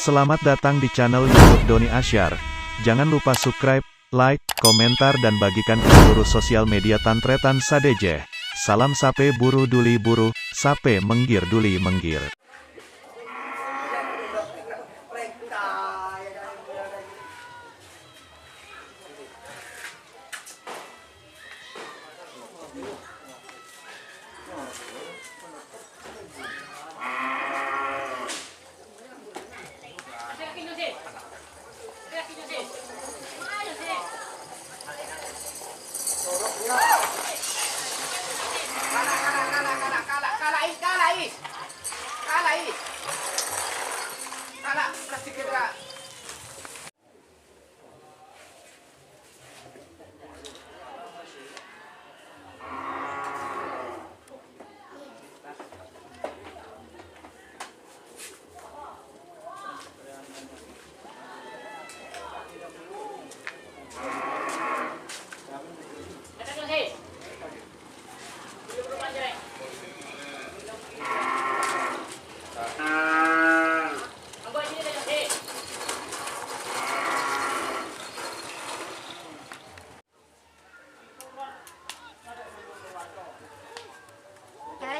Selamat datang di channel YouTube Doni Asyar. Jangan lupa subscribe, like, komentar dan bagikan ke seluruh sosial media Tantretan Sadejeh. Salam sape buru duli buru, sape menggir duli menggir.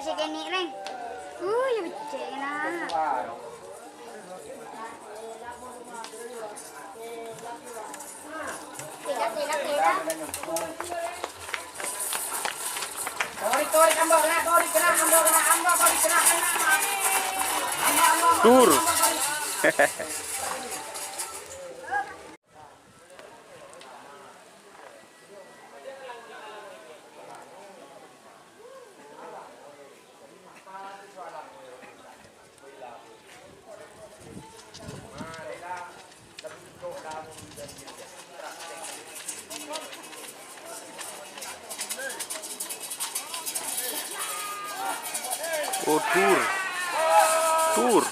Si Kenny Reng. Ya becek na. Tidak. Tori ambok na, tori kena ambok tori kena. Tur. Oh, tur.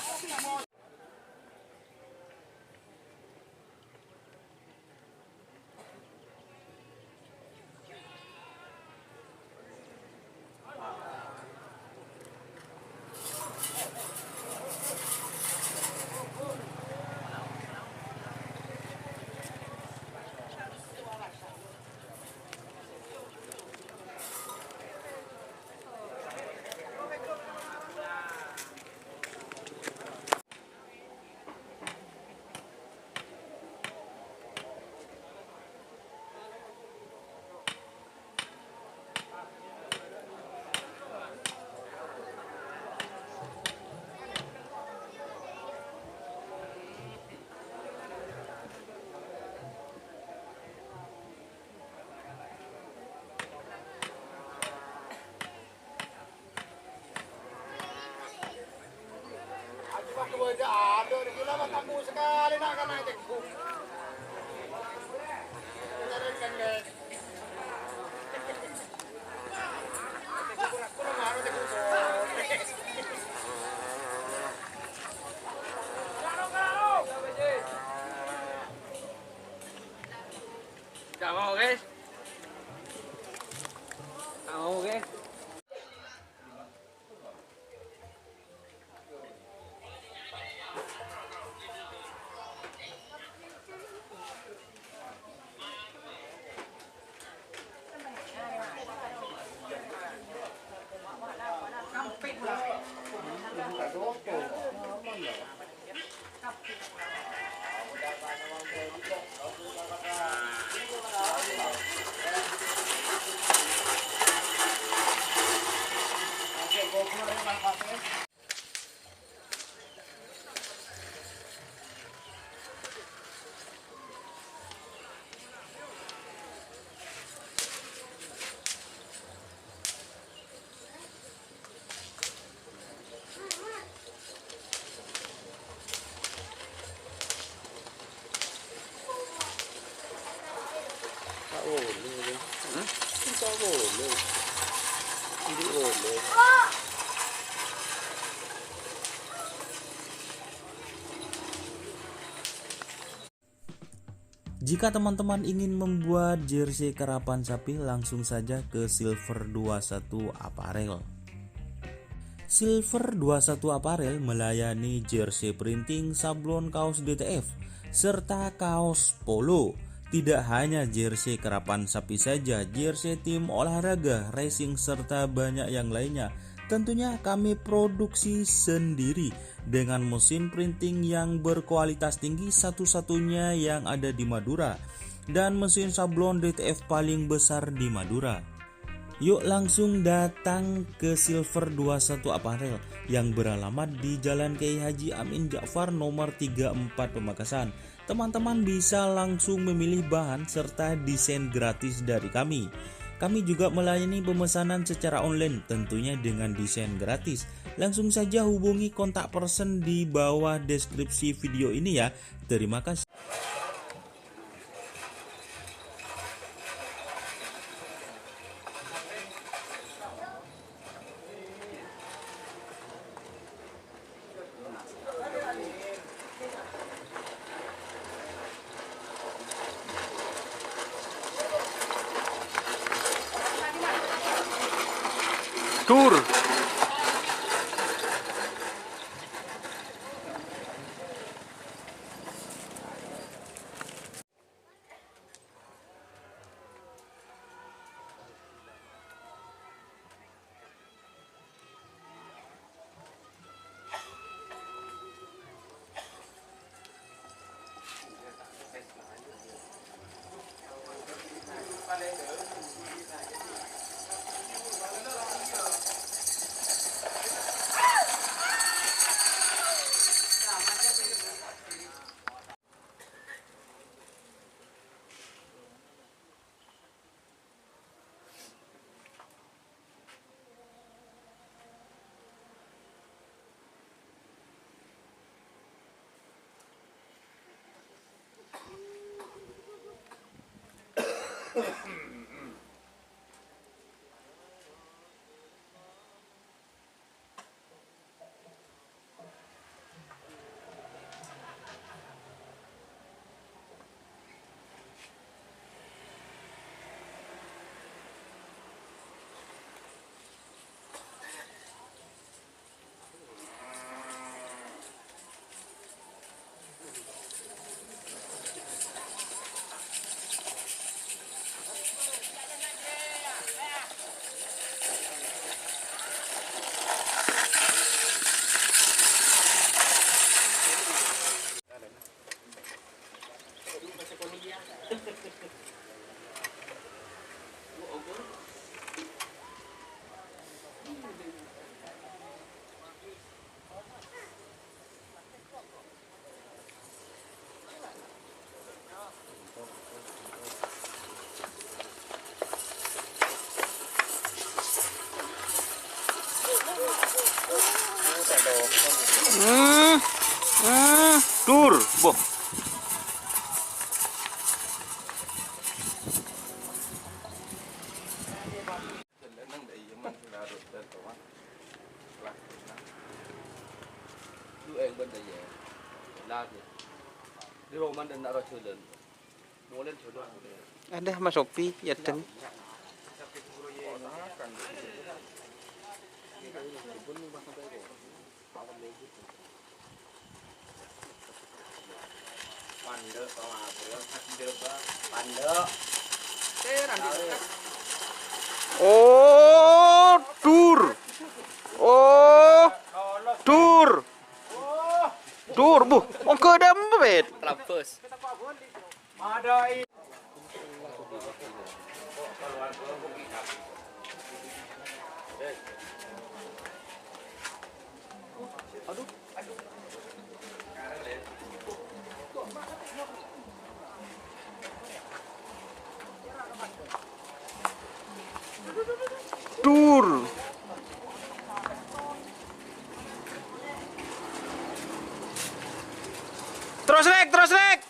Sekali nak kan naik Gak mau guys. Gak mau guys. Jika teman-teman ingin membuat jersey karapan sapi, langsung saja ke Silver 21 Apparel. Silver 21 Apparel melayani jersey printing, sablon, kaos DTF, serta kaos polo. Tidak hanya jersey kerapan sapi saja, jersey tim olahraga, racing, serta banyak yang lainnya. Tentunya kami produksi sendiri dengan mesin printing yang berkualitas tinggi, satu-satunya yang ada di Madura, dan mesin sablon DTF paling besar di Madura. Yuk langsung datang ke Silver 21 Apparel yang beralamat di Jalan Kiai Haji Amin Ja'far nomor 34 Pamekasan. Teman-teman bisa langsung memilih bahan serta desain gratis dari kami. Kami juga melayani pemesanan secara online tentunya dengan desain gratis. Langsung saja hubungi kontak person di bawah deskripsi video ini ya. Terima kasih. Tur. Tur, boh. Ada Mas Sopi, ya dan oh tur, oh tur, tur bu, ongko ada mbet. Tur. Terus rek, terus rek.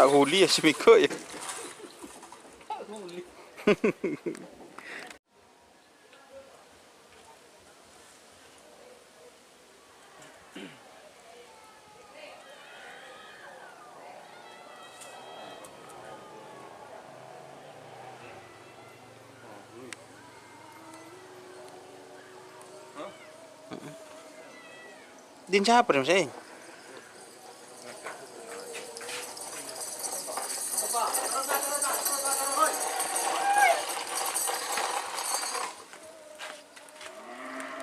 Tak huli ya si Miko ya. Din siapa nih saya?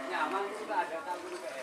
Nyaman sudah ada tahu juga.